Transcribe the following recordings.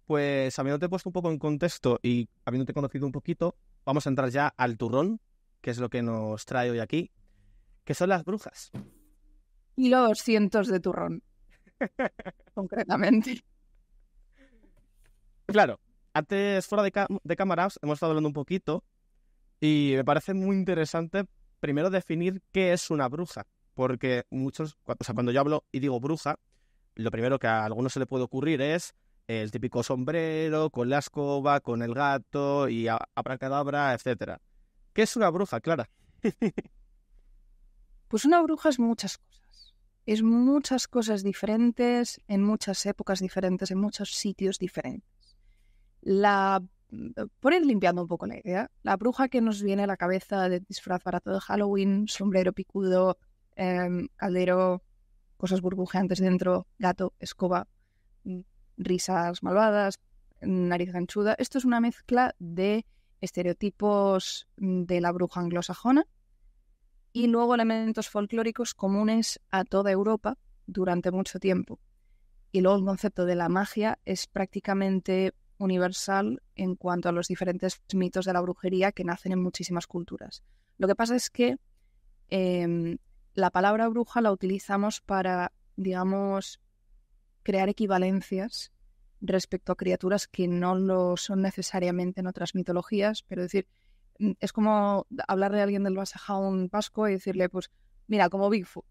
pues habiéndote puesto un poco en contexto y habiéndote conocido un poquito, vamos a entrar ya al turrón, que es lo que nos trae hoy aquí, que son las brujas. Los cientos de turrón, concretamente. Claro, antes fuera de cámaras hemos estado hablando un poquito y me parece muy interesante primero definir qué es una bruja, porque cuando yo hablo y digo bruja, lo primero que a algunos se le puede ocurrir es el típico sombrero, con la escoba, con el gato y abracadabra, etcétera. ¿Qué es una bruja, Clara? Pues una bruja es muchas cosas. Es muchas cosas diferentes, en muchas épocas diferentes, en muchos sitios diferentes. Por ir limpiando un poco la idea, la bruja que nos viene a la cabeza de disfraz barato de Halloween, sombrero picudo, caldero, cosas burbujeantes dentro, gato, escoba, risas malvadas, nariz ganchuda. Esto es una mezcla de estereotipos de la bruja anglosajona y luego elementos folclóricos comunes a toda Europa durante mucho tiempo. Y luego el concepto de la magia es prácticamente universal en cuanto a los diferentes mitos de la brujería que nacen en muchísimas culturas. Lo que pasa es que la palabra bruja la utilizamos para, digamos, crear equivalencias respecto a criaturas que no lo son necesariamente en otras mitologías, pero decir, es como hablarle a alguien del Basajón vasco y decirle, pues, mira, como Bigfoot.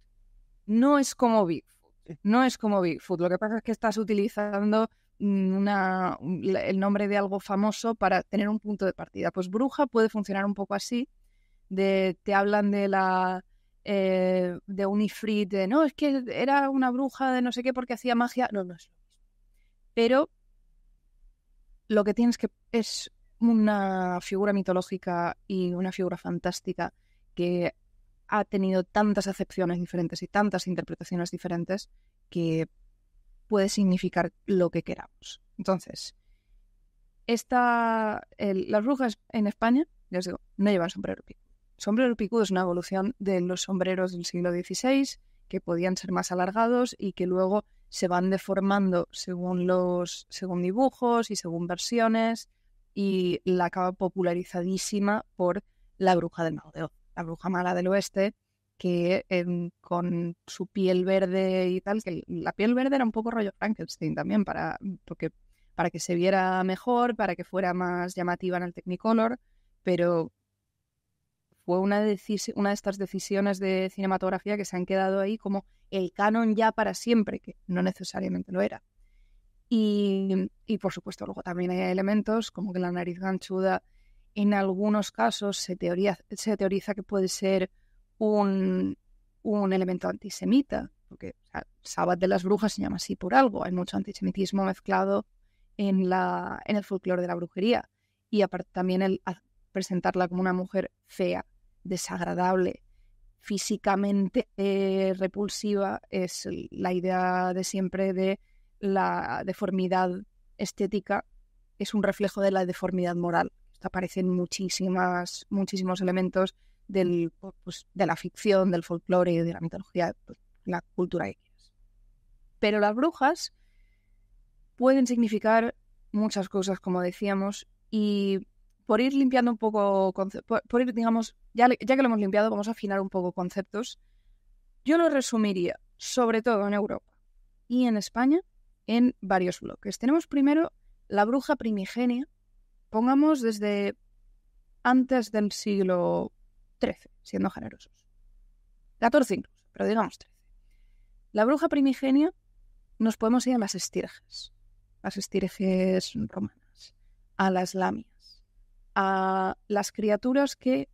No es como Bigfoot. No es como Bigfoot. Lo que pasa es que estás utilizando el nombre de algo famoso para tener un punto de partida. Pues bruja puede funcionar un poco así. Te hablan de un ifrit, no, es que era una bruja de no sé qué porque hacía magia. No, no es lo mismo. Pero lo que tienes que es una figura mitológica y una figura fantástica que ha tenido tantas acepciones diferentes y tantas interpretaciones diferentes que puede significar lo que queramos. Entonces, las brujas en España, ya os digo, no llevan sombrero picudo. Sombrero picudo es una evolución de los sombreros del siglo XVI que podían ser más alargados y que luego se van deformando según dibujos y según versiones, y la acaba popularizadísima por la bruja del Mago de Oz, la bruja mala del oeste, que con su piel verde y tal, que la piel verde era un poco rollo Frankenstein también, para que se viera mejor, para que fuera más llamativa en el Technicolor, pero fue una de estas decisiones de cinematografía que se han quedado ahí como el canon ya para siempre, que no necesariamente lo era. Y por supuesto luego también hay elementos como que la nariz ganchuda en algunos casos se teoriza que puede ser un elemento antisemita, porque Sabbat de las Brujas se llama así por algo. Hay mucho antisemitismo mezclado en el folclore de la brujería. Y aparte también el presentarla como una mujer fea, desagradable, físicamente repulsiva, es la idea de siempre de la deformidad estética, es un reflejo de la deformidad moral. Esto aparece en muchísimos elementos de la ficción, del folclore y de la mitología, pues, la cultura que quieras. Pero las brujas pueden significar muchas cosas, como decíamos, y por ir limpiando un poco, por ir, digamos, ya que lo hemos limpiado, vamos a afinar un poco conceptos. Yo lo resumiría, sobre todo en Europa y en España, en varios bloques. Tenemos primero la bruja primigenia, pongamos desde antes del siglo XIII, siendo generosos. XIV incluso, pero digamos XIII. La bruja primigenia nos podemos ir a las estirges romanas, a las lamias, a las criaturas que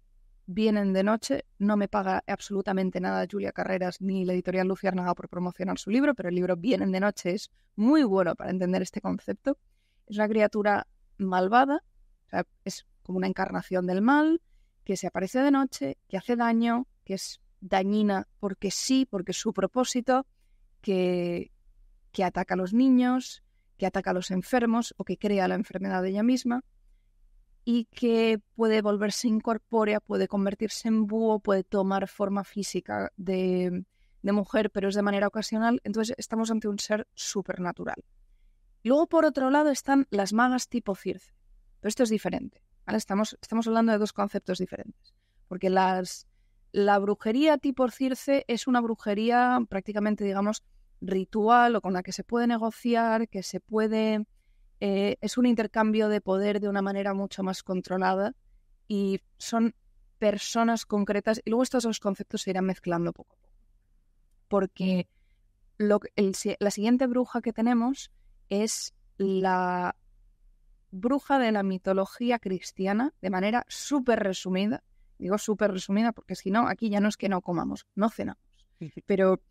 vienen de noche. No me paga absolutamente nada Julia Carreras ni la editorial Luciérnaga por promocionar su libro, pero el libro Vienen de noche es muy bueno para entender este concepto. Es una criatura malvada, o sea, es como una encarnación del mal, que se aparece de noche, que hace daño, que es dañina porque sí, porque es su propósito, que ataca a los niños, que ataca a los enfermos o que crea la enfermedad de ella misma, y que puede volverse incorpórea, puede convertirse en búho, puede tomar forma física de mujer, pero es de manera ocasional. Entonces estamos ante un ser supernatural. Luego, por otro lado, están las magas tipo Circe. Pero esto es diferente, ¿vale? Estamos hablando de dos conceptos diferentes. Porque la brujería tipo Circe es una brujería prácticamente, digamos, ritual o con la que se puede negociar, que se puede... es un intercambio de poder de una manera mucho más controlada y son personas concretas. Y luego estos dos conceptos se irán mezclando poco a poco. Porque la siguiente bruja que tenemos es la bruja de la mitología cristiana, de manera súper resumida. Digo súper resumida porque si no, aquí ya no es que no comamos, no cenamos. Pero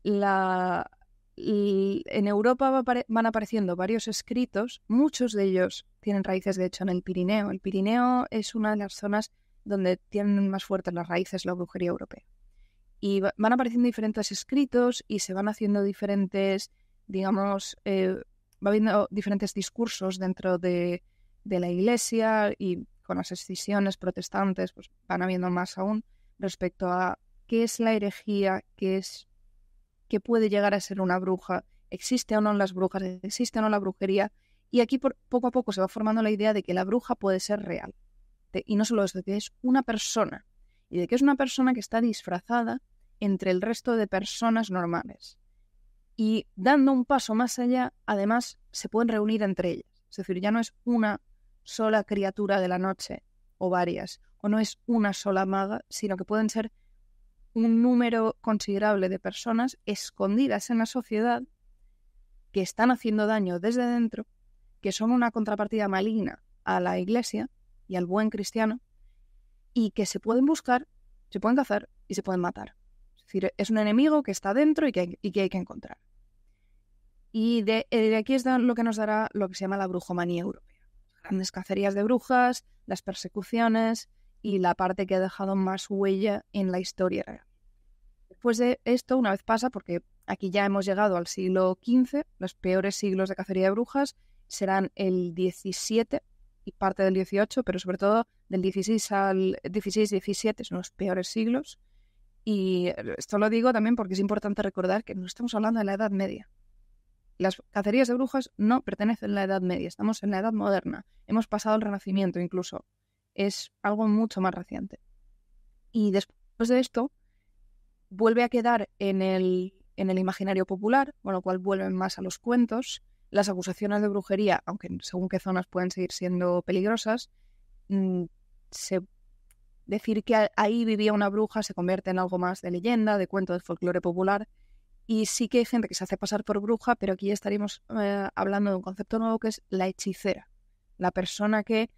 en Europa van apareciendo varios escritos, muchos de ellos tienen raíces, de hecho, en el Pirineo. El Pirineo es una de las zonas donde tienen más fuertes las raíces la brujería europea. Y van apareciendo diferentes escritos y se van haciendo diferentes, digamos, va habiendo diferentes discursos dentro de la Iglesia, y con las escisiones protestantes pues van habiendo más aún respecto a qué es la herejía, qué puede llegar a ser una bruja, existe o no las brujas, existe o no la brujería. Y aquí poco a poco se va formando la idea de que la bruja puede ser real. Y no solo eso, de que es una persona. Y de que es una persona que está disfrazada entre el resto de personas normales. Y dando un paso más allá, además, se pueden reunir entre ellas. Es decir, ya no es una sola criatura de la noche o varias, o no es una sola maga, sino que pueden ser un número considerable de personas escondidas en la sociedad que están haciendo daño desde dentro, que son una contrapartida maligna a la Iglesia y al buen cristiano, y que se pueden buscar, se pueden cazar y se pueden matar. Es decir, es un enemigo que está dentro y que hay que encontrar. Y de aquí es lo que nos dará lo que se llama la brujomanía europea. Grandes cacerías de brujas, las persecuciones y la parte que ha dejado más huella en la historia real. Después de esto, una vez pasa, porque aquí ya hemos llegado al siglo XV, los peores siglos de cacería de brujas serán el XVII y parte del XVIII, pero sobre todo del XVI al XVI-XVII son los peores siglos. Y esto lo digo también porque es importante recordar que no estamos hablando de la Edad Media. Las cacerías de brujas no pertenecen a la Edad Media, estamos en la Edad Moderna. Hemos pasado el Renacimiento incluso. Es algo mucho más reciente. Y después de esto, vuelve a quedar en el imaginario popular, con lo cual vuelven más a los cuentos. Las acusaciones de brujería, aunque según qué zonas pueden seguir siendo peligrosas, decir que ahí vivía una bruja se convierte en algo más de leyenda, de cuento, de folclore popular. Y sí que hay gente que se hace pasar por bruja, pero aquí ya estaríamos hablando de un concepto nuevo que es la hechicera. La persona que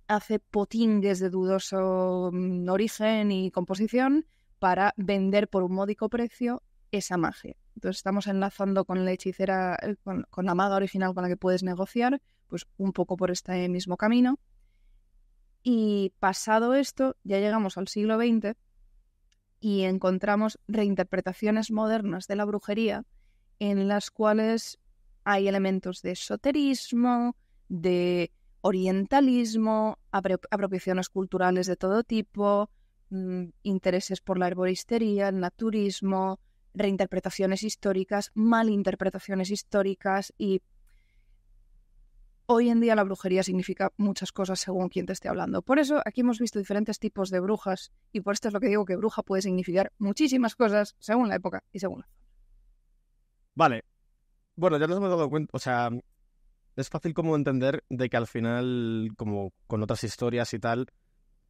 hace potingues de dudoso origen y composición para vender por un módico precio esa magia. Entonces estamos enlazando con la hechicera, con la maga original con la que puedes negociar, pues un poco por este mismo camino. Y pasado esto, ya llegamos al siglo XX y encontramos reinterpretaciones modernas de la brujería en las cuales hay elementos de esoterismo, de orientalismo, apropiaciones culturales de todo tipo, intereses por la herboristería, el naturismo, reinterpretaciones históricas, malinterpretaciones históricas. Y hoy en día la brujería significa muchas cosas según quien te esté hablando. Por eso aquí hemos visto diferentes tipos de brujas y por esto es lo que digo, que bruja puede significar muchísimas cosas según la época y según la zona. Vale. Bueno, ya nos hemos dado cuenta, o sea, es fácil como entender de que al final, como con otras historias y tal,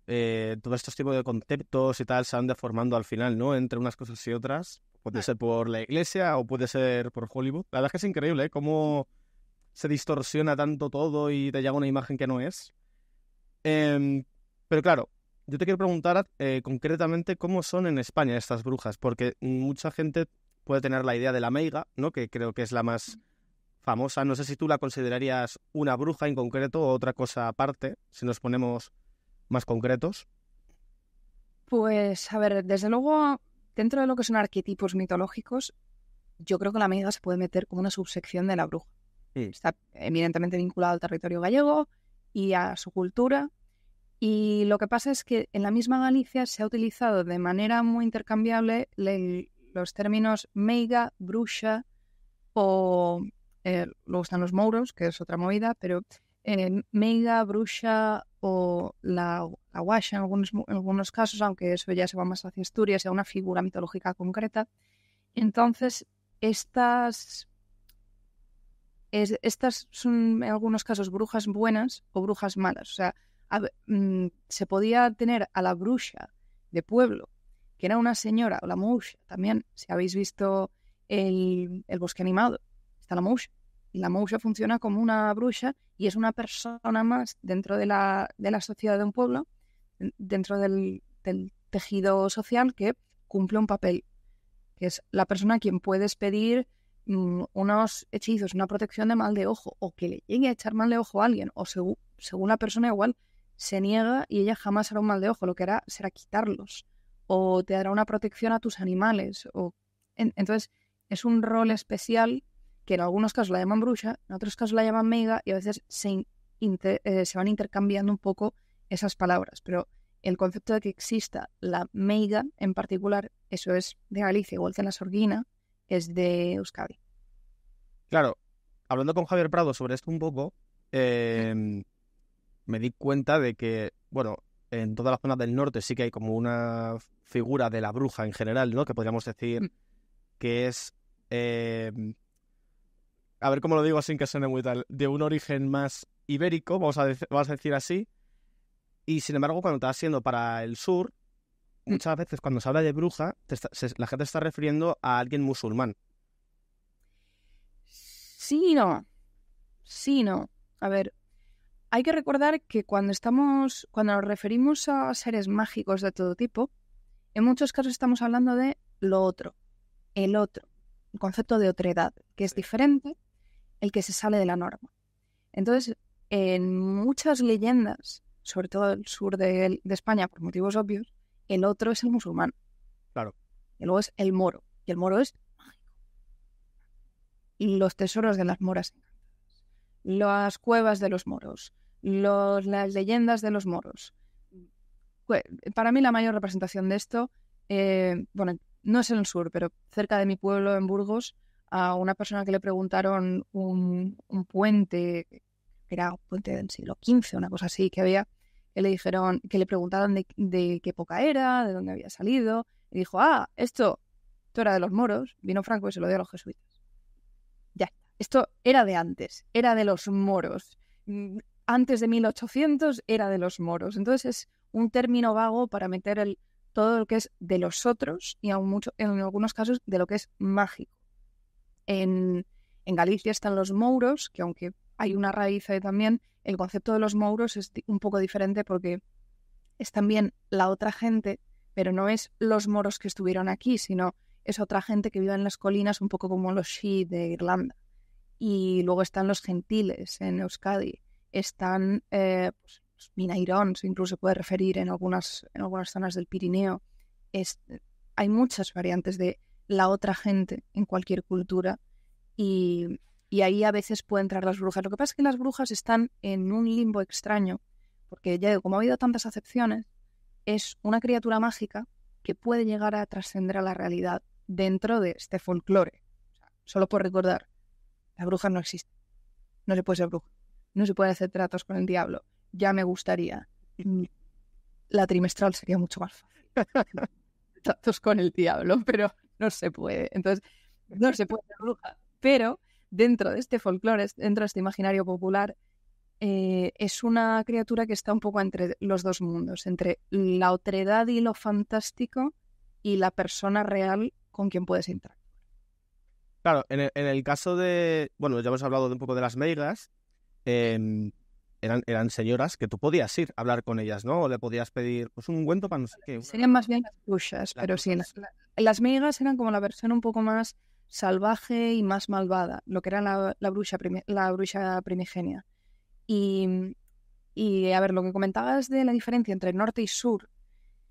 todos estos tipos de conceptos y tal se van deformando al final, ¿no? Entre unas cosas y otras. Puede ser por la iglesia o puede ser por Hollywood. La verdad es que es increíble, ¿eh? Cómo se distorsiona tanto todo y te llega una imagen que no es. Pero claro, yo te quiero preguntar concretamente cómo son en España estas brujas, porque mucha gente puede tener la idea de la meiga, ¿no? Que creo que es la más famosa. No sé si tú la considerarías una bruja en concreto o otra cosa aparte, si nos ponemos más concretos. Pues, a ver, desde luego, dentro de lo que son arquetipos mitológicos, yo creo que la meiga se puede meter como una subsección de la bruja. Está eminentemente vinculado al territorio gallego y a su cultura. Y lo que pasa es que en la misma Galicia se ha utilizado de manera muy intercambiable los términos meiga, bruxa o luego están los mouros, que es otra movida, pero meiga, bruxa o la guaxa en algunos casos, aunque eso ya se va más hacia Asturias, sea una figura mitológica concreta. Entonces, estas son en algunos casos brujas buenas o brujas malas. O sea, se podía tener a la bruxa de pueblo, que era una señora, o la mouxa también, si habéis visto el bosque animado, está la mouxa. Y la mouxa funciona como una bruxa y es una persona más dentro de la sociedad de un pueblo, dentro del tejido social, que cumple un papel, que es la persona a quien puedes pedir unos hechizos, una protección de mal de ojo, o que le llegue a echar mal de ojo a alguien, o según la persona igual se niega y ella jamás hará un mal de ojo, lo que hará será quitarlos, o te dará una protección a tus animales. Entonces, es un rol especial que en algunos casos la llaman bruxa, en otros casos la llaman meiga, y a veces se van intercambiando un poco esas palabras. Pero el concepto de que exista la meiga en particular, eso es de Galicia, igual que la sorguina, es de Euskadi. Claro, hablando con Javier Prado sobre esto un poco, me di cuenta de que, bueno, en toda la zona del norte sí que hay como una figura de la bruja en general, ¿no? Que podríamos decir que es... a ver cómo lo digo sin que suene muy tal, de un origen más ibérico, vamos a decir así, y sin embargo cuando te vas yendo para el sur, muchas veces cuando se habla de bruja, la gente está refiriendo a alguien musulmán. Sí y no. A ver, hay que recordar que cuando nos referimos a seres mágicos de todo tipo, en muchos casos estamos hablando de lo otro, el otro, el concepto de otredad, que es diferente, el que se sale de la norma. Entonces, en muchas leyendas, sobre todo el sur de España, por motivos obvios, el otro es el musulmán. Claro. Y luego es el moro. Y el moro es mágico. Y los tesoros de las moras encantadas, las cuevas de los moros, las leyendas de los moros. Para mí la mayor representación de esto, bueno, no es en el sur, pero cerca de mi pueblo, en Burgos, a una persona que le preguntaron un puente, que era un puente del siglo XV, una cosa así, que había, que le preguntaron de qué época era, de dónde había salido, y dijo, esto era de los moros, vino Franco y se lo dio a los jesuitas. Ya, esto era de antes, era de los moros. Antes de 1800 era de los moros. Entonces es un término vago para meter todo lo que es de los otros y en algunos casos de lo que es mágico. En Galicia están los mouros, que aunque hay una raíz ahí también, el concepto de los mouros es un poco diferente porque es también la otra gente, pero no es los moros que estuvieron aquí, sino es otra gente que vive en las colinas, un poco como los Shi de Irlanda. Y luego están los gentiles en Euskadi, están pues, los minairons, incluso se puede referir en algunas zonas del Pirineo. Hay muchas variantes de la otra gente en cualquier cultura y ahí a veces pueden entrar las brujas. Lo que pasa es que las brujas están en un limbo extraño, porque ya digo, como ha habido tantas acepciones, es una criatura mágica que puede llegar a trascender a la realidad dentro de este folclore. O sea, solo por recordar, la bruja no existe. No se puede ser bruja. No se puede hacer tratos con el diablo. Ya me gustaría. La trimestral sería mucho más fácil. Tratos con el diablo, pero no se puede. Entonces, no se puede ser bruja. Pero dentro de este folclore, dentro de este imaginario popular, es una criatura que está un poco entre los dos mundos, entre la otredad y lo fantástico y la persona real con quien puedes interactuar. Claro, en el caso de... Bueno, ya hemos hablado un poco de las meigas. Eran señoras que tú podías ir a hablar con ellas, ¿no? O le podías pedir pues un ungüento para no sé qué. Serían más bien las brujas, pero sí. Las meigas eran como la versión un poco más salvaje y más malvada, lo que era la bruxa primigenia. Y a ver, lo que comentabas de la diferencia entre norte y sur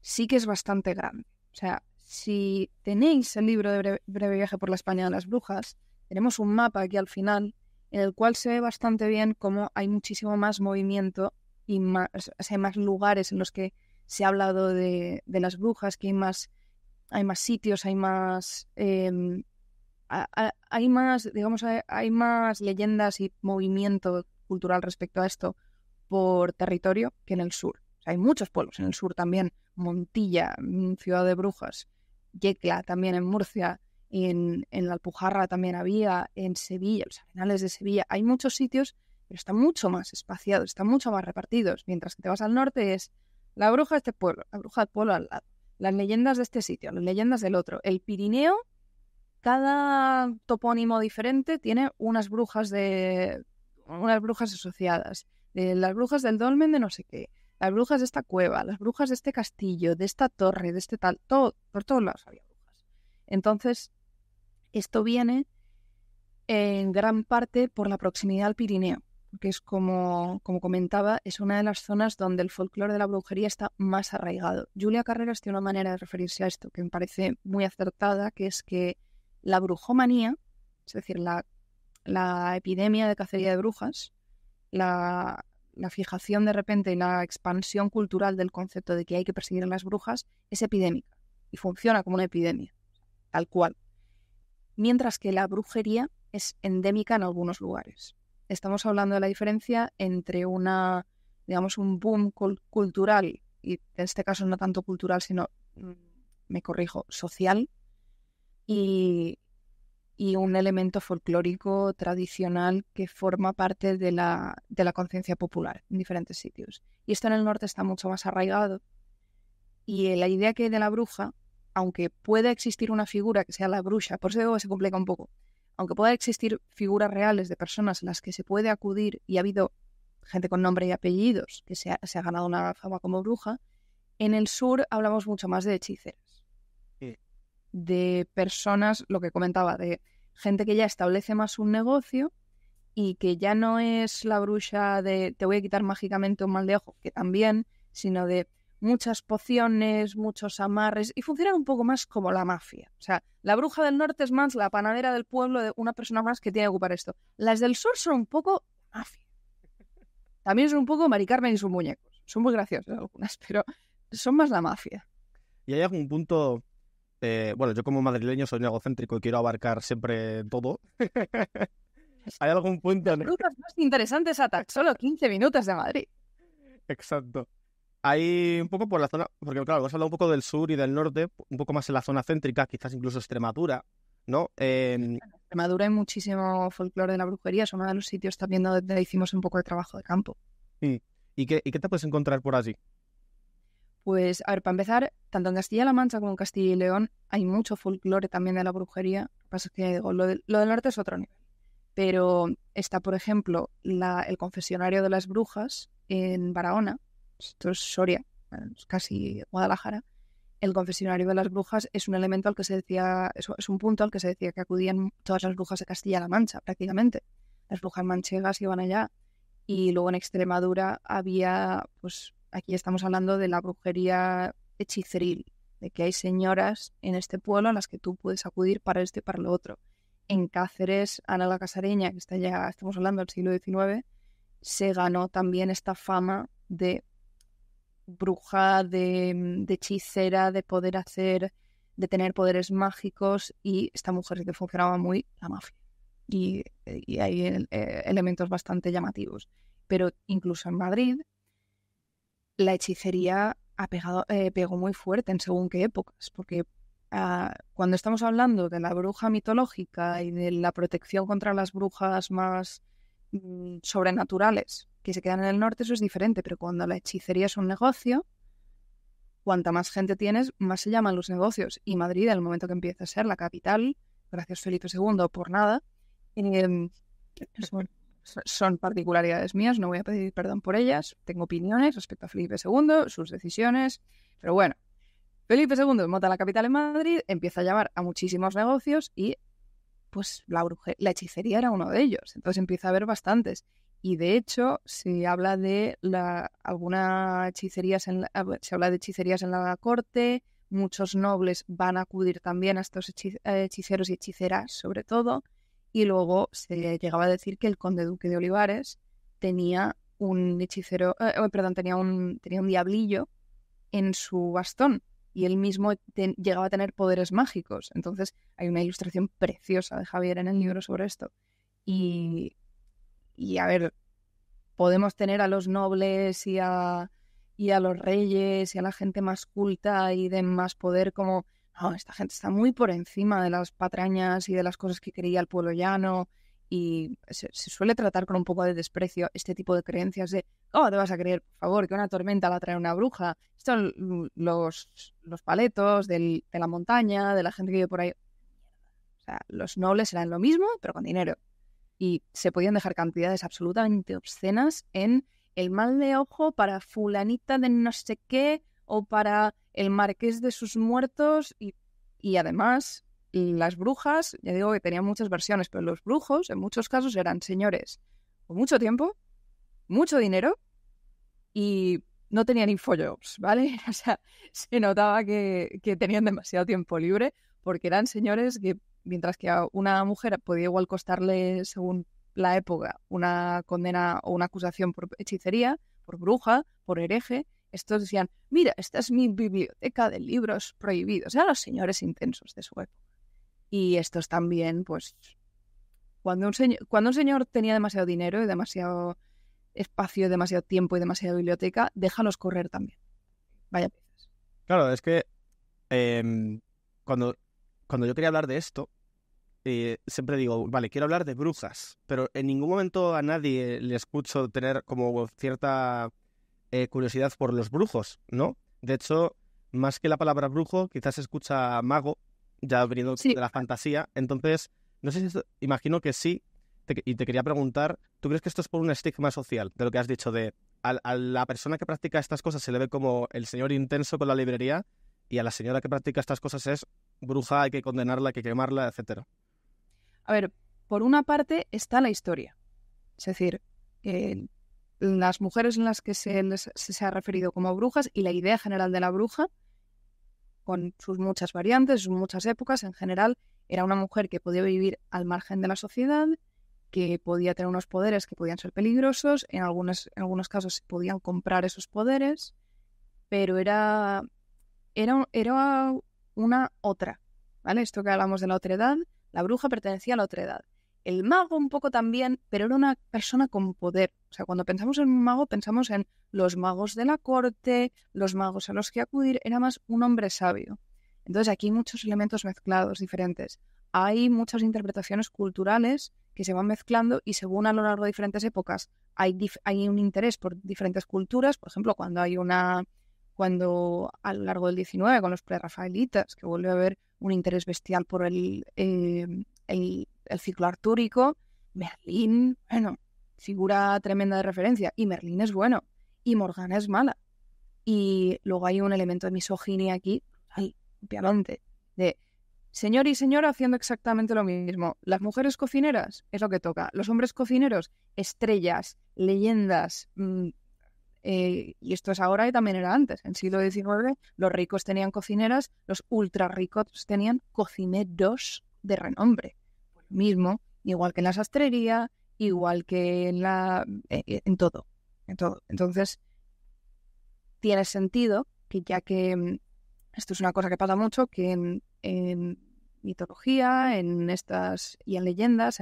sí que es bastante grande. O sea, si tenéis el libro de Breve viaje por la España de las brujas, tenemos un mapa aquí al final en el cual se ve bastante bien cómo hay muchísimo más movimiento y más, o sea, hay más lugares en los que se ha hablado de las brujas, que hay más sitios, hay hay más, digamos, hay más leyendas y movimiento cultural respecto a esto por territorio que en el sur. O sea, hay muchos pueblos en el sur también. Montilla, Ciudad de Brujas, Yecla también en Murcia, en la Alpujarra también había, en Sevilla, los Arenales de Sevilla. Hay muchos sitios, pero están mucho más espaciados, están mucho más repartidos. Mientras que te vas al norte es la bruja de este pueblo, la bruja del pueblo al lado, las leyendas de este sitio, las leyendas del otro. El Pirineo, cada topónimo diferente tiene unas brujas asociadas. De las brujas del dolmen de no sé qué, las brujas de esta cueva, las brujas de este castillo, de esta torre, de este tal, todo, por todos lados había brujas. Entonces, esto viene en gran parte por la proximidad al Pirineo, porque es como comentaba, es una de las zonas donde el folclore de la brujería está más arraigado. Julia Carreras tiene una manera de referirse a esto que me parece muy acertada, que es que la brujomanía, es decir, la epidemia de cacería de brujas, la fijación de repente y la expansión cultural del concepto de que hay que perseguir a las brujas es epidémica y funciona como una epidemia, tal cual. Mientras que la brujería es endémica en algunos lugares. Estamos hablando de la diferencia entre un boom cultural, y en este caso no tanto cultural, sino, me corrijo, social, y un elemento folclórico tradicional que forma parte de la conciencia popular en diferentes sitios. Y esto en el norte está mucho más arraigado. Y la idea que hay de la bruja, aunque pueda existir una figura que sea la bruja, por eso digo que se complica un poco, aunque pueda existir figuras reales de personas a las que se puede acudir, y ha habido gente con nombre y apellidos que se ha ganado una fama como bruja, en el sur hablamos mucho más de hechiceras. De personas, lo que comentaba, de gente que ya establece más un negocio y que ya no es la bruja de te voy a quitar mágicamente un mal de ojo, que también, sino de muchas pociones, muchos amarres, y funcionan un poco más como la mafia. O sea, la bruja del norte es más la panadera del pueblo de una persona más que tiene que ocupar esto. Las del sur son un poco mafia. También son un poco Mari Carmen y sus muñecos. Son muy graciosas algunas, pero son más la mafia. ¿Y hay algún punto? Bueno, yo como madrileño soy un egocéntrico y quiero abarcar siempre todo. ¿Hay algún punto? Rutas más interesantes a tan solo 15 minutos de Madrid. Exacto. Hay un poco por la zona, porque claro, hemos hablado un poco del sur y del norte, un poco más en la zona céntrica, quizás incluso Extremadura, ¿no? En Extremadura hay muchísimo folclore de la brujería, es uno de los sitios también donde hicimos un poco de trabajo de campo. ¿Y qué te puedes encontrar por allí? Pues, a ver, para empezar, tanto en Castilla-La Mancha como en Castilla y León hay mucho folclore también de la brujería. Lo que pasa es que lo del norte es otro nivel. Pero está, por ejemplo, el confesionario de las brujas en Barahona. Esto es Soria, es casi Guadalajara. El confesionario de las brujas es un elemento al que se decía, es un punto al que se decía que acudían todas las brujas de Castilla-La Mancha, prácticamente. Las brujas manchegas iban allá. Y luego en Extremadura había, pues aquí estamos hablando de la brujería hechiceril, de que hay señoras en este pueblo a las que tú puedes acudir para esto y para lo otro. En Cáceres, Ana la Casareña, que está ya, estamos hablando del siglo XIX, se ganó también esta fama de bruja, de hechicera, de poder hacer, de tener poderes mágicos, y esta mujer sí que funcionaba muy la mafia. Y hay elementos bastante llamativos. Pero incluso en Madrid, la hechicería pegó muy fuerte en según qué épocas, porque cuando estamos hablando de la bruja mitológica y de la protección contra las brujas más sobrenaturales que se quedan en el norte, eso es diferente, pero cuando la hechicería es un negocio, cuanta más gente tienes, más se llaman los negocios. Y Madrid, en el momento que empieza a ser la capital, gracias Felipe II por nada, son particularidades mías, no voy a pedir perdón por ellas, tengo opiniones respecto a Felipe II, sus decisiones, pero bueno, Felipe II monta la capital en Madrid, empieza a llamar a muchísimos negocios y pues la hechicería era uno de ellos, entonces empieza a haber bastantes. Y de hecho se habla de algunas hechicerías, se habla de hechicerías en la corte, muchos nobles van a acudir también a estos hechiceros y hechiceras sobre todo, y luego se llegaba a decir que el conde duque de Olivares tenía un hechicero, tenía un diablillo en su bastón, y él mismo llegaba a tener poderes mágicos. Entonces hay una ilustración preciosa de Javier en el libro sobre esto. Y a ver, podemos tener a los nobles y a los reyes y a la gente más culta y de más poder como, no, esta gente está muy por encima de las patrañas y de las cosas que creía el pueblo llano, y se suele tratar con un poco de desprecio este tipo de creencias de, oh, te vas a creer, por favor, que una tormenta la trae una bruja. Estos son los paletos de la montaña, de la gente que vive por ahí. O sea, los nobles eran lo mismo, pero con dinero. Y se podían dejar cantidades absolutamente obscenas en el mal de ojo para fulanita de no sé qué o para el marqués de sus muertos. Y además, las brujas, ya digo que tenían muchas versiones, pero los brujos en muchos casos eran señores con mucho tiempo, mucho dinero y no tenían infojobs, ¿vale? O sea, se notaba que tenían demasiado tiempo libre porque eran señores que, mientras que a una mujer podía igual costarle, según la época, una condena o una acusación por hechicería, por bruja, por hereje, estos decían, mira, esta es mi biblioteca de libros prohibidos. Eran los señores intensos de su época. Y estos también, pues, cuando un señor tenía demasiado dinero y demasiado espacio, demasiado tiempo y demasiada biblioteca, déjalos correr también. Vaya piezas. Claro, es que cuando yo quería hablar de esto, siempre digo, vale, quiero hablar de brujas, pero en ningún momento a nadie le escucho tener como cierta curiosidad por los brujos, ¿no? De hecho, más que la palabra brujo, quizás se escucha mago, ya veniendo Sí. de la fantasía. Entonces, no sé si imagino que sí, y te quería preguntar, ¿tú crees que esto es por un estigma social de lo que has dicho de a la persona que practica estas cosas se le ve como el señor intenso con la librería y a la señora que practica estas cosas es bruja, hay que condenarla, hay que quemarla, etcétera? A ver, por una parte está la historia. Es decir, las mujeres en las que se ha referido como brujas y la idea general de la bruja, con sus muchas variantes, sus muchas épocas, en general era una mujer que podía vivir al margen de la sociedad, que podía tener unos poderes que podían ser peligrosos, en algunos casos se podían comprar esos poderes, pero era una otra, ¿vale? Esto que hablamos de la otredad, la bruja pertenecía a la otredad. El mago un poco también, pero era una persona con poder. O sea, cuando pensamos en un mago, pensamos en los magos de la corte, los magos a los que acudir, era más un hombre sabio. Entonces aquí hay muchos elementos mezclados, diferentes. Hay muchas interpretaciones culturales que se van mezclando y según a lo largo de diferentes épocas hay un interés por diferentes culturas. Por ejemplo, cuando a lo largo del 19, con los prerrafaelitas, que vuelve a haber un interés bestial por el ciclo artúrico, Merlín, bueno, figura tremenda de referencia, y Merlín es bueno, y Morgana es mala. Y luego hay un elemento de misoginia aquí, obviamente, de señor y señora haciendo exactamente lo mismo. Las mujeres cocineras es lo que toca. Los hombres cocineros, estrellas, leyendas. Y esto es ahora y también era antes. En el siglo XIX los ricos tenían cocineras, los ultra ricos tenían cocineros de renombre. Pues lo mismo, igual que en la sastrería, igual que en todo. Entonces, tiene sentido que ya que esto es una cosa que pasa mucho, que en mitología, y en leyendas,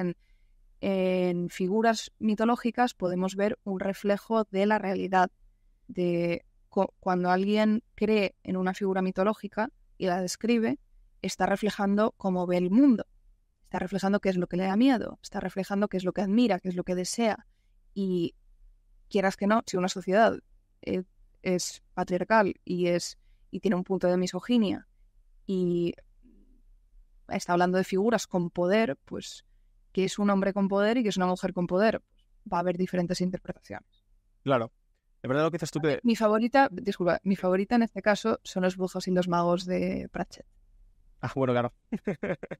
en figuras mitológicas podemos ver un reflejo de la realidad, de cuando alguien cree en una figura mitológica y la describe, está reflejando cómo ve el mundo, está reflejando qué es lo que le da miedo, está reflejando qué es lo que admira, qué es lo que desea. Y quieras que no, si una sociedad es patriarcal y tiene un punto de misoginia y está hablando de figuras con poder, pues que es un hombre con poder y que es una mujer con poder, va a haber diferentes interpretaciones. Claro. Es verdad lo que dices tú que... Mi favorita en este caso son los brujos y los magos de Pratchett. Ah, bueno, claro.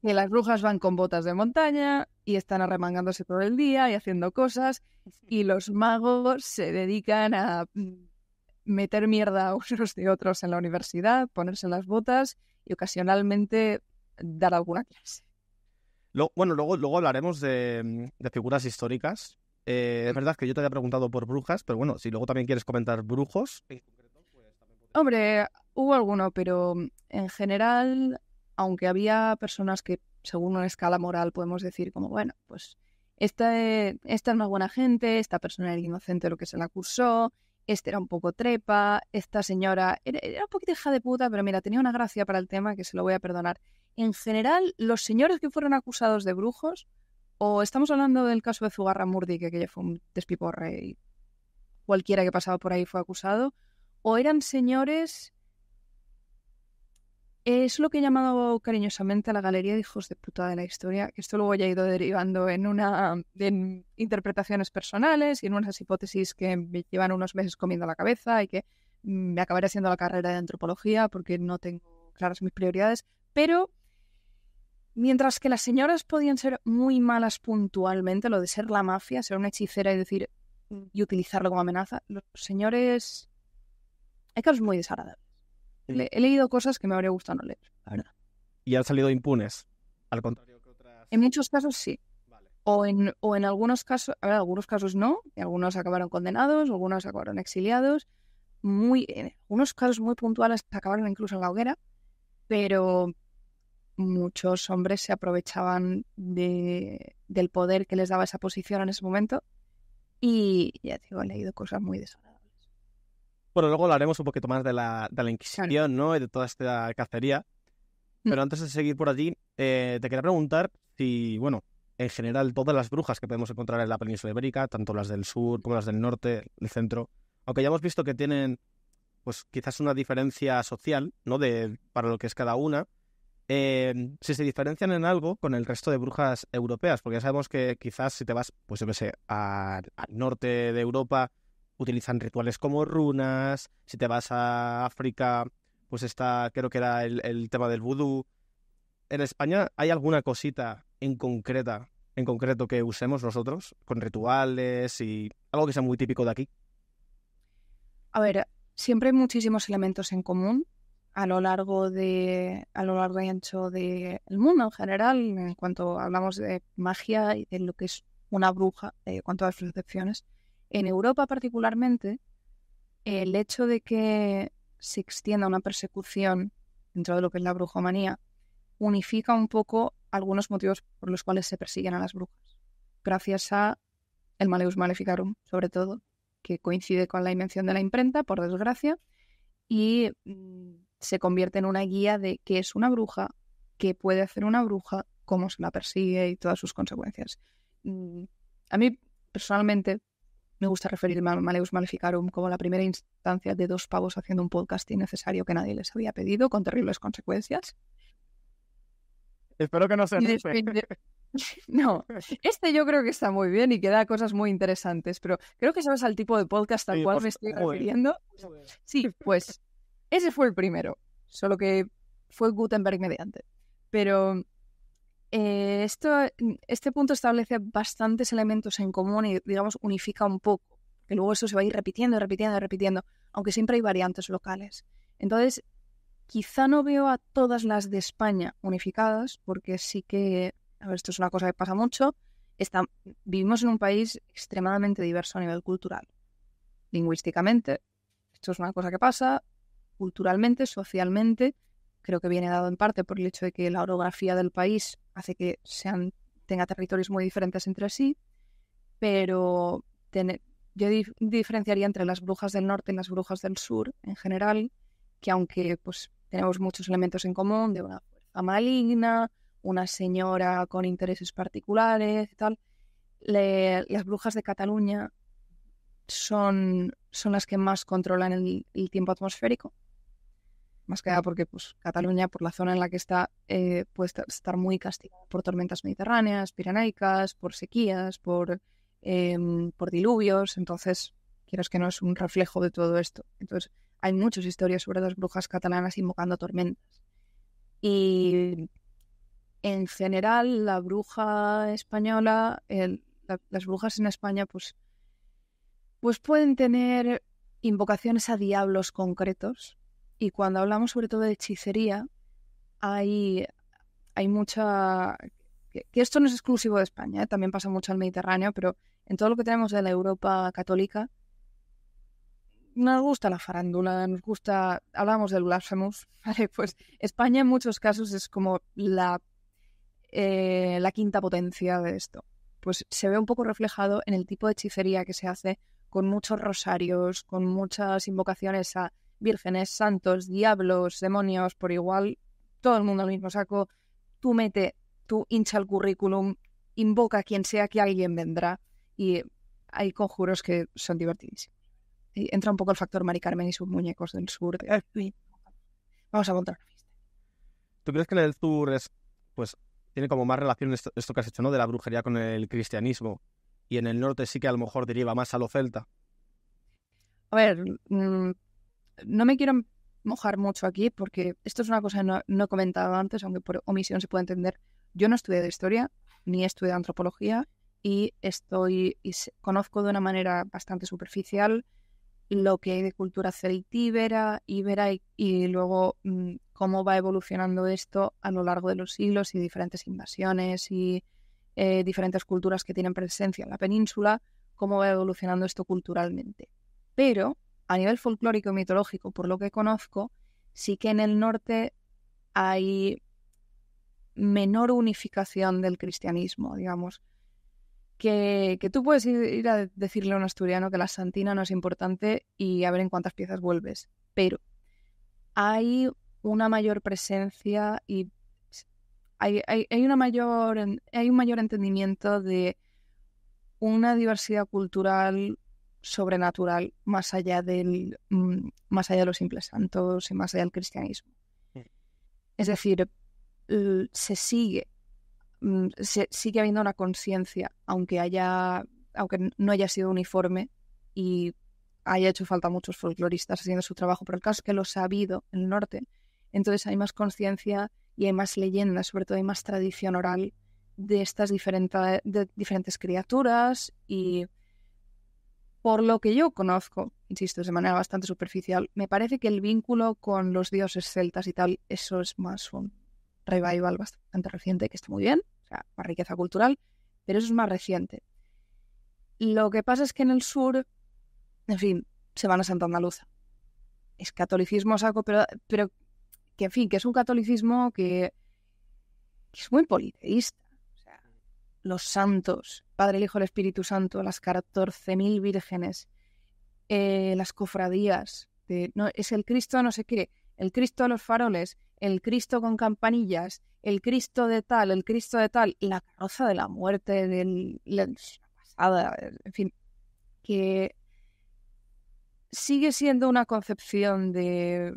Que las brujas van con botas de montaña y están arremangándose todo el día y haciendo cosas, y los magos se dedican a meter mierda a unos de otros en la universidad, ponerse las botas y ocasionalmente dar alguna clase. Luego hablaremos de figuras históricas. Es verdad que yo te había preguntado por brujas, pero bueno, si luego también quieres comentar brujos... Hombre, Hubo alguno, pero en general, aunque había personas que, según una escala moral, podemos decir como, bueno, pues esta es una buena gente, esta persona era inocente de lo que se le acusó, este era un poco trepa, esta señora era un poquito hija de puta, pero mira, tenía una gracia para el tema que se lo voy a perdonar. En general, los señores que fueron acusados de brujos, o estamos hablando del caso de Zugarramurdi, que aquello fue un despiporre y cualquiera que pasaba por ahí fue acusado, o eran señores... Es lo que he llamado cariñosamente la galería de hijos de puta de la historia, que esto luego ya ha ido derivando en interpretaciones personales y en unas hipótesis que me llevan unos meses comiendo la cabeza y que me acabaré haciendo la carrera de antropología porque no tengo claras mis prioridades. Pero mientras que las señoras podían ser muy malas puntualmente, lo de ser la mafia, ser una hechicera y decir y utilizarlo como amenaza, los señores... Hay casos muy desagradables. He leído cosas que me habría gustado no leer, la verdad. Y han salido impunes, al contrario que otras... En muchos casos sí. Vale. O en algunos casos, a ver, algunos casos no, y algunos acabaron condenados, algunos acabaron exiliados. En algunos casos muy puntuales acabaron incluso en la hoguera, pero muchos hombres se aprovechaban del poder que les daba esa posición en ese momento. Y ya te digo, he leído cosas muy desagradables. Bueno, luego hablaremos un poquito más de la Inquisición, Claro. ¿no? Y de toda esta cacería. Pero antes de seguir por allí, te quería preguntar si, bueno, en general todas las brujas que podemos encontrar en la península ibérica, tanto las del sur como las del norte, el centro, aunque ya hemos visto que tienen, pues quizás una diferencia social, ¿no? Para lo que es cada una, si se diferencian en algo con el resto de brujas europeas, porque ya sabemos que quizás si te vas, pues yo qué sé, al norte de Europa, utilizan rituales como runas, si te vas a África, pues está, creo que era el tema del vudú. ¿En España hay alguna cosita en concreto que usemos nosotros, con rituales y algo que sea muy típico de aquí? A ver, siempre hay muchísimos elementos en común a lo largo y ancho del mundo en general, en cuanto hablamos de magia y de lo que es una bruja, con todas sus excepciones. En Europa particularmente, el hecho de que se extienda una persecución dentro de lo que es la brujomanía unifica un poco algunos motivos por los cuales se persiguen a las brujas. Gracias a el Maleus Maleficarum, sobre todo, que coincide con la invención de la imprenta, por desgracia, y se convierte en una guía de qué es una bruja, qué puede hacer una bruja, cómo se la persigue y todas sus consecuencias. A mí, personalmente, me gusta referirme al Maleus Maleficarum como la primera instancia de dos pavos haciendo un podcast innecesario que nadie les había pedido, con terribles consecuencias. Espero que no se Y note. No, yo creo que está muy bien y que da cosas muy interesantes, pero creo que sabes al tipo de podcast al Sí, cual pues, me estoy joder. refiriendo. Sí, pues ese fue el primero, solo que fue Gutenberg mediante. Pero este punto establece bastantes elementos en común y, digamos, unifica un poco, que luego eso se va a ir repitiendo, repitiendo, repitiendo, aunque siempre hay variantes locales. Entonces, quizá no veo a todas las de España unificadas, porque sí que, a ver, esto es una cosa que pasa mucho, vivimos en un país extremadamente diverso a nivel cultural. Lingüísticamente, esto es una cosa que pasa, culturalmente, socialmente, creo que viene dado en parte por el hecho de que la orografía del país hace que tenga territorios muy diferentes entre sí, pero yo diferenciaría entre las brujas del norte y las brujas del sur en general, que aunque pues tenemos muchos elementos en común de una fuerza maligna, una señora con intereses particulares y tal, las brujas de Cataluña son las que más controlan el tiempo atmosférico. Más que nada porque pues, Cataluña, por la zona en la que está, puede estar muy castigada por tormentas mediterráneas, pirenaicas, por sequías, por diluvios. Entonces, quieras que no, es un reflejo de todo esto. Entonces, hay muchas historias sobre las brujas catalanas invocando tormentas. Y en general, la bruja española, las brujas en España, pues pueden tener invocaciones a diablos concretos. Y cuando hablamos sobre todo de hechicería, hay mucha... Que esto no es exclusivo de España, también pasa mucho al Mediterráneo, pero en todo lo que tenemos de la Europa católica, nos gusta la farándula, hablamos del Blasphemous, ¿vale? Pues España en muchos casos es como la quinta potencia de esto. Pues se ve un poco reflejado en el tipo de hechicería que se hace con muchos rosarios, con muchas invocaciones a vírgenes, santos, diablos, demonios, por igual, todo el mundo al mismo saco. Tú hincha el currículum, invoca a quien sea que alguien vendrá, y hay conjuros que son divertidísimos. Y entra un poco el factor Mari Carmen y sus muñecos del sur. Vamos a montar una fiesta. ¿Tú crees que en el sur pues, tiene como más relación esto que has hecho, ¿no? De la brujería con el cristianismo, y en el norte sí que a lo mejor deriva más a lo celta? A ver, no me quiero mojar mucho aquí porque esto es una cosa que no he comentado antes, aunque por omisión se puede entender. Yo no estudié de historia, ni estudié antropología, y conozco de una manera bastante superficial lo que hay de cultura celtíbera, íbera y luego cómo va evolucionando esto a lo largo de los siglos y diferentes invasiones y diferentes culturas que tienen presencia en la península, cómo va evolucionando esto culturalmente. Pero a nivel folclórico y mitológico, por lo que conozco, sí que en el norte hay menor unificación del cristianismo, digamos. Que tú puedes ir a decirle a un asturiano que la santina no es importante y a ver en cuántas piezas vuelves. Pero hay una mayor presencia y hay un mayor entendimiento de una diversidad cultural sobrenatural más allá de los simples santos y más allá del cristianismo. Es decir, sigue habiendo una conciencia, aunque no haya sido uniforme y haya hecho falta muchos folcloristas haciendo su trabajo, pero el caso es que los ha habido en el norte. Entonces hay más conciencia y hay más leyendas, sobre todo hay más tradición oral de estas diferentes criaturas, y por lo que yo conozco, insisto, de manera bastante superficial, me parece que el vínculo con los dioses celtas y tal, eso es más un revival bastante reciente, que está muy bien, o sea, más riqueza cultural, pero eso es más reciente. Lo que pasa es que en el sur, en fin, se van a Santa Andaluza. Es catolicismo saco, pero que, en fin, que es un catolicismo que es muy politeísta. O sea, los santos, Padre, el Hijo, el Espíritu Santo, las 14.000 vírgenes, las cofradías, no, es el Cristo no sé qué, el Cristo de los faroles, el Cristo con campanillas, el Cristo de tal, la carroza de la muerte, la pasada, en fin, que sigue siendo una concepción de...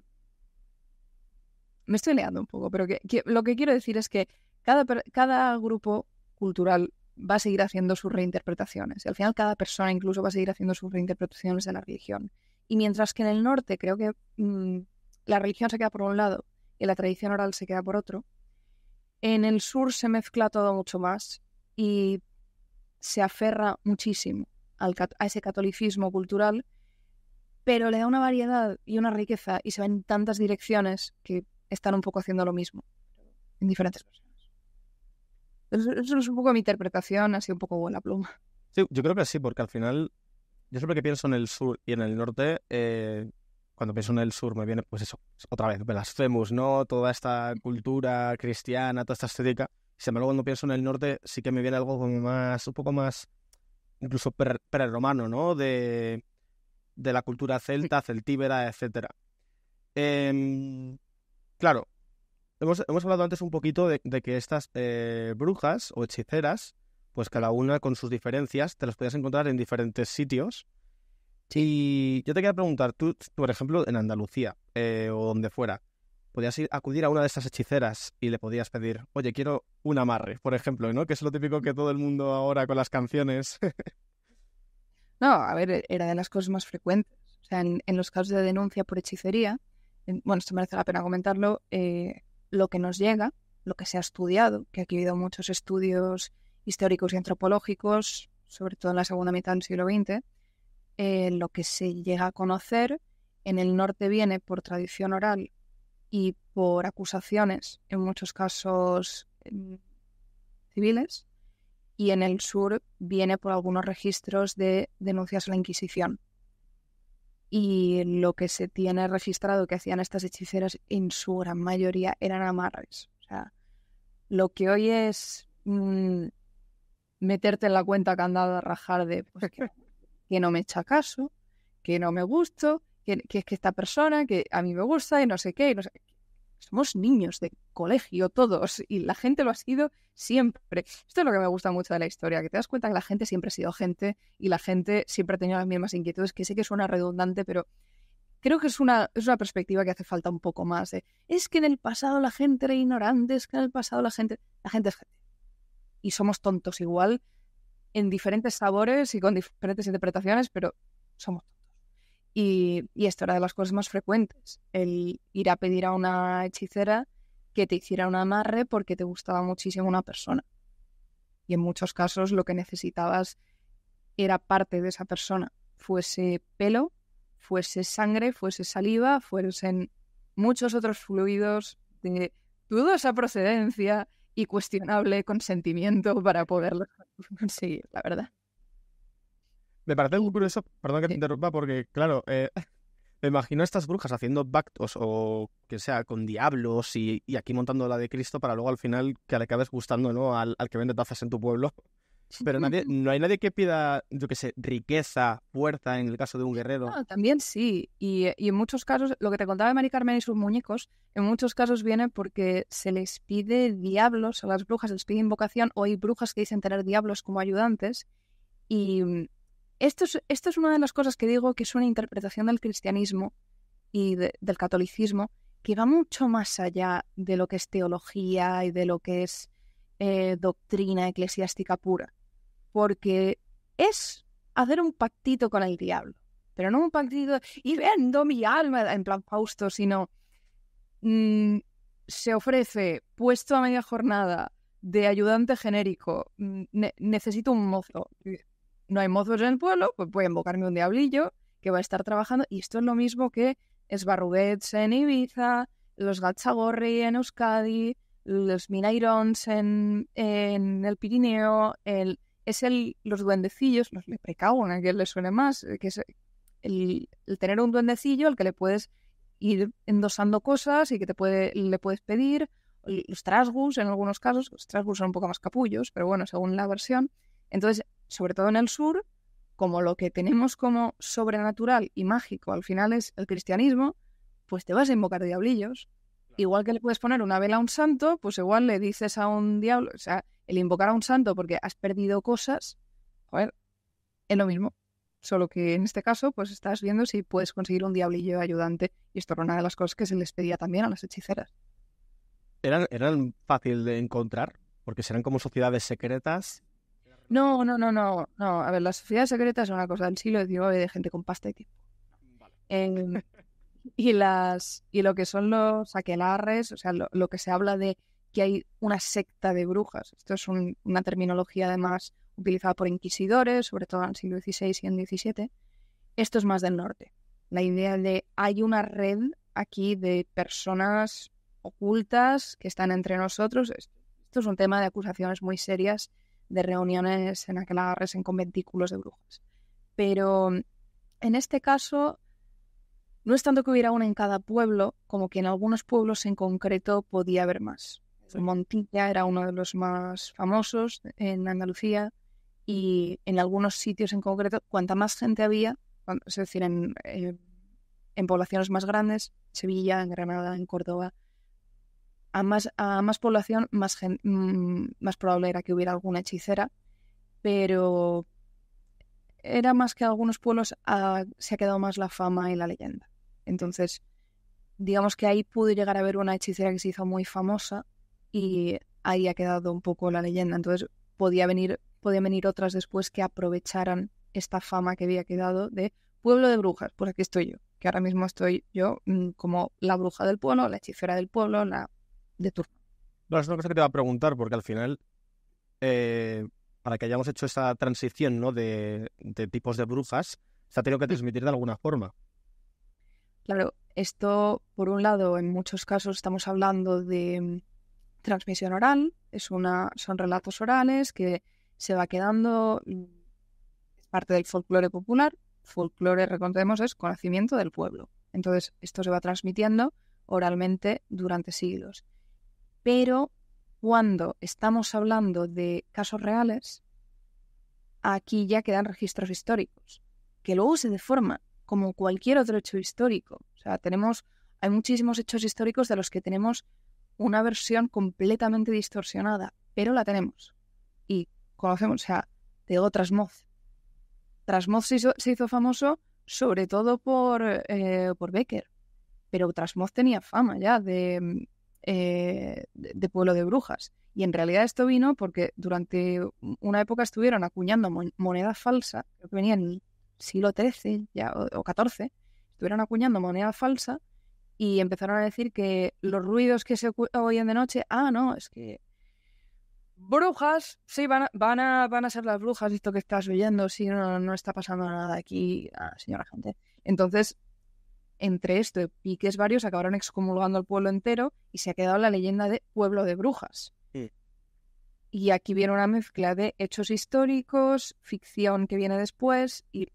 Me estoy liando un poco, pero lo que quiero decir es que cada grupo cultural va a seguir haciendo sus reinterpretaciones. Y al final cada persona incluso va a seguir haciendo sus reinterpretaciones de la religión. Y mientras que en el norte creo que la religión se queda por un lado y la tradición oral se queda por otro, en el sur se mezcla todo mucho más y se aferra muchísimo a ese catolicismo cultural, pero le da una variedad y una riqueza y se va en tantas direcciones que están un poco haciendo lo mismo en diferentes versiones. Eso es un poco mi interpretación, así un poco buena pluma. Sí, yo creo que sí, porque al final, yo siempre que pienso en el sur y en el norte, cuando pienso en el sur me viene, pues eso, otra vez, Blasphemous, ¿no? Toda esta cultura cristiana, toda esta estética. Sin embargo, cuando pienso en el norte, sí que me viene algo como más, un poco más, incluso prerromano, ¿no? De la cultura celta, celtíbera, etcétera. Claro, hemos hablado antes un poquito de que estas brujas o hechiceras, pues cada una con sus diferencias, te las podías encontrar en diferentes sitios. Y yo te quería preguntar, tú, por ejemplo, en Andalucía o donde fuera, podías acudir a una de estas hechiceras y le podías pedir, oye, quiero un amarre, por ejemplo, ¿no? Que es lo típico que todo el mundo ahora con las canciones. No, a ver, era de las cosas más frecuentes. O sea, en los casos de denuncia por hechicería, bueno, esto merece la pena comentarlo, lo que nos llega, lo que se ha estudiado, que aquí ha habido muchos estudios históricos y antropológicos, sobre todo en la segunda mitad del siglo XX, lo que se llega a conocer en el norte viene por tradición oral y por acusaciones, en muchos casos civiles, y en el sur viene por algunos registros de denuncias a la Inquisición. y lo que se tiene registrado que hacían estas hechiceras en su gran mayoría eran amarres. O sea, lo que hoy es meterte en la cuenta candada, rajar de pues, que no me echa caso, que no me gusto, que es que esta persona, que a mí me gusta y no sé qué, y no sé. Somos niños de colegio todos y la gente lo ha sido siempre. Esto es lo que me gusta mucho de la historia, que te das cuenta que la gente siempre ha sido gente y la gente siempre ha tenido las mismas inquietudes, que sé que suena redundante, pero creo que es una perspectiva que hace falta un poco más. Es que en el pasado la gente era ignorante, es que en el pasado la gente es gente. Y somos tontos igual, en diferentes sabores y con diferentes interpretaciones, pero somos tontos. Y esto era de las cosas más frecuentes, el ir a pedir a una hechicera que te hiciera un amarre porque te gustaba muchísimo una persona. Y en muchos casos lo que necesitabas era parte de esa persona, fuese pelo, fuese sangre, fuese saliva, fuesen muchos otros fluidos de dudosa procedencia y cuestionable consentimiento para poderlo conseguir, la verdad. Me parece muy curioso, perdón que te Sí. interrumpa, porque claro, me imagino a estas brujas haciendo pactos o que sea con diablos y aquí montando la de Cristo para luego al final que le acabes gustando, ¿no? Al que vende tazas en tu pueblo. Pero no hay nadie que pida, yo qué sé, riqueza, fuerza en el caso de un guerrero. No, también sí. Y en muchos casos, lo que te contaba de Mari Carmen y sus muñecos, en muchos casos viene porque se les pide diablos a las brujas, se les pide invocación, o hay brujas que dicen tener diablos como ayudantes. Y esto es una de las cosas que digo que es una interpretación del cristianismo y del catolicismo que va mucho más allá de lo que es teología y de lo que es doctrina eclesiástica pura. Porque es hacer un pactito con el diablo, pero no un pactito y vendo mi alma en plan Fausto, sino se ofrece puesto a media jornada de ayudante genérico, necesito un mozo. No hay mozos en el pueblo, pues voy a invocarme un diablillo que va a estar trabajando, y esto es lo mismo que esbarruguets en Ibiza, los Gatzagorri en Euskadi, los Minairons en el Pirineo, los duendecillos, los leprecaun, a quien le suene más, que es el tener un duendecillo al que le puedes ir endosando cosas y que le puedes pedir, los trasgus en algunos casos, los trasgus son un poco más capullos, pero bueno, según la versión. Entonces, sobre todo en el sur, como lo que tenemos como sobrenatural y mágico al final es el cristianismo, pues te vas a invocar diablillos. Igual que le puedes poner una vela a un santo, pues igual le dices a un diablo, o sea, el invocar a un santo porque has perdido cosas, joder, es lo mismo. Solo que en este caso, pues estás viendo si puedes conseguir un diablillo ayudante. Y esto era una de las cosas que se les pedía también a las hechiceras. ¿Eran fácil de encontrar? Porque serán como sociedades secretas. No. A ver, las sociedades secretas son una cosa del siglo XIX de gente con pasta y tiempo. Vale. Y lo que son los aquelarres, o sea, lo que se habla de que hay una secta de brujas. Esto es una terminología además utilizada por inquisidores, sobre todo en el siglo XVI y en el XVII. Esto es más del norte. La idea de hay una red aquí de personas ocultas que están entre nosotros. Esto es un tema de acusaciones muy serias de reuniones en aquelarres, en conventículos de brujas. Pero en este caso no es tanto que hubiera una en cada pueblo, como que en algunos pueblos en concreto podía haber más. Sí. Montilla era uno de los más famosos en Andalucía, y en algunos sitios en concreto, cuanta más gente había, es decir, en poblaciones más grandes, Sevilla, en Granada, en Córdoba, a más población, más probable era que hubiera alguna hechicera, pero era más que algunos pueblos se ha quedado más la fama y la leyenda. Entonces, digamos que ahí pudo llegar a haber una hechicera que se hizo muy famosa y ahí ha quedado un poco la leyenda. Entonces, podían venir otras después que aprovecharan esta fama que había quedado de pueblo de brujas. Pues aquí estoy yo, que ahora mismo estoy yo como la bruja del pueblo, la hechicera del pueblo, la de turno. No, es una cosa que te iba a preguntar, porque al final, para que hayamos hecho esa transición, ¿no? de tipos de brujas, se ha tenido que transmitir de alguna forma. Claro, esto, por un lado, en muchos casos estamos hablando de transmisión oral, son relatos orales que se va quedando, es parte del folclore popular, folclore, recordemos, es conocimiento del pueblo. Entonces, esto se va transmitiendo oralmente durante siglos. Pero cuando estamos hablando de casos reales, aquí ya quedan registros históricos, que luego se deforman como cualquier otro hecho histórico. O sea, hay muchísimos hechos históricos de los que tenemos una versión completamente distorsionada, pero la tenemos. Y conocemos, o sea, te digo Trasmoz. Trasmoz se hizo famoso sobre todo por Becker, pero Trasmoz tenía fama ya de pueblo de brujas. Y en realidad esto vino porque durante una época estuvieron acuñando moneda falsa, creo que venía en el siglo XIII ya, o XIV, estuvieron acuñando moneda falsa y empezaron a decir que los ruidos que se oían de noche, no, es que brujas, sí, van a ser las brujas, esto que estás oyendo, sí, no está pasando nada aquí, señora gente. Entonces, entre esto y piques varios, acabaron excomulgando al pueblo entero y se ha quedado la leyenda de pueblo de brujas. Sí. Y aquí viene una mezcla de hechos históricos, ficción que viene después, y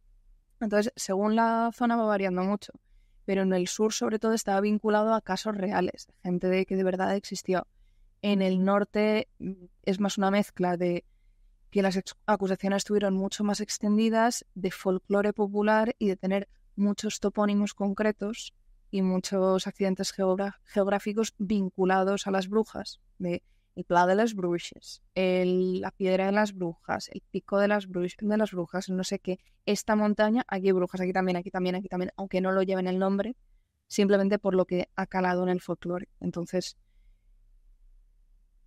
entonces, según la zona va variando mucho. Pero en el sur, sobre todo, estaba vinculado a casos reales, gente que de verdad existió. En el norte es más una mezcla de que las acusaciones estuvieron mucho más extendidas, de folclore popular y de tener muchos topónimos concretos y muchos accidentes geográficos vinculados a las brujas, de el Pla de las Bruixes, la Piedra de las Brujas, el Pico de las Brujas, no sé qué, esta montaña, aquí hay brujas, aquí también, aunque no lo lleven el nombre, simplemente por lo que ha calado en el folclore. Entonces,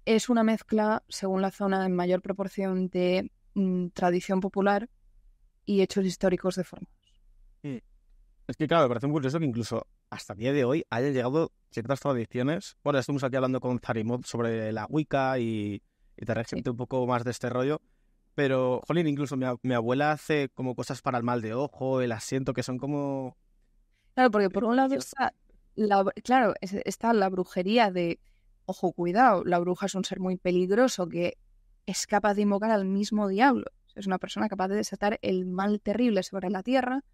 es una mezcla, según la zona, en mayor proporción de tradición popular y hechos históricos deformados. Es que, claro, me parece muy curioso que incluso hasta el día de hoy hayan llegado ciertas tradiciones. Bueno, estuvimos aquí hablando con Zarimod sobre la Wicca y te registra un poco más de este rollo. Pero, jolín, incluso mi abuela hace como cosas para el mal de ojo, el asiento, que son como... Claro, porque por un lado está la brujería de, ojo, cuidado, la bruja es un ser muy peligroso que es capaz de invocar al mismo diablo. Es una persona capaz de desatar el mal terrible sobre la tierra.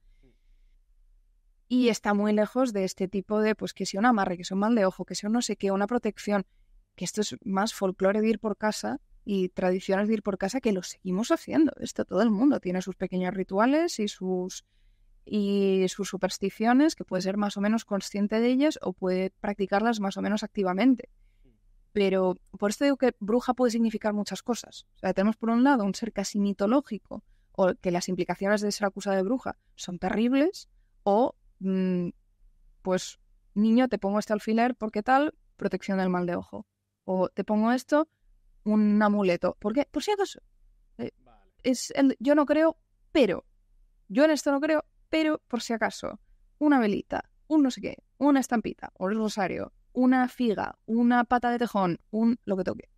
Y está muy lejos de este tipo de, pues que sea un amarre, que sea un mal de ojo, que sea un no sé qué, una protección, que esto es más folclore de ir por casa y tradiciones de ir por casa que lo seguimos haciendo. Esto todo el mundo tiene sus pequeños rituales y sus supersticiones, que puede ser más o menos consciente de ellas o puede practicarlas más o menos activamente. Pero por esto digo que bruja puede significar muchas cosas. O sea, tenemos por un lado un ser casi mitológico, o que las implicaciones de ser acusada de bruja son terribles, o pues niño, te pongo este alfiler porque tal, protección del mal de ojo. O te pongo esto, un amuleto. ¿Por qué? Por si acaso. Yo no creo, pero. Yo en esto no creo, pero por si acaso. Una velita, un no sé qué, una estampita, un rosario, una figa, una pata de tejón, lo que toque.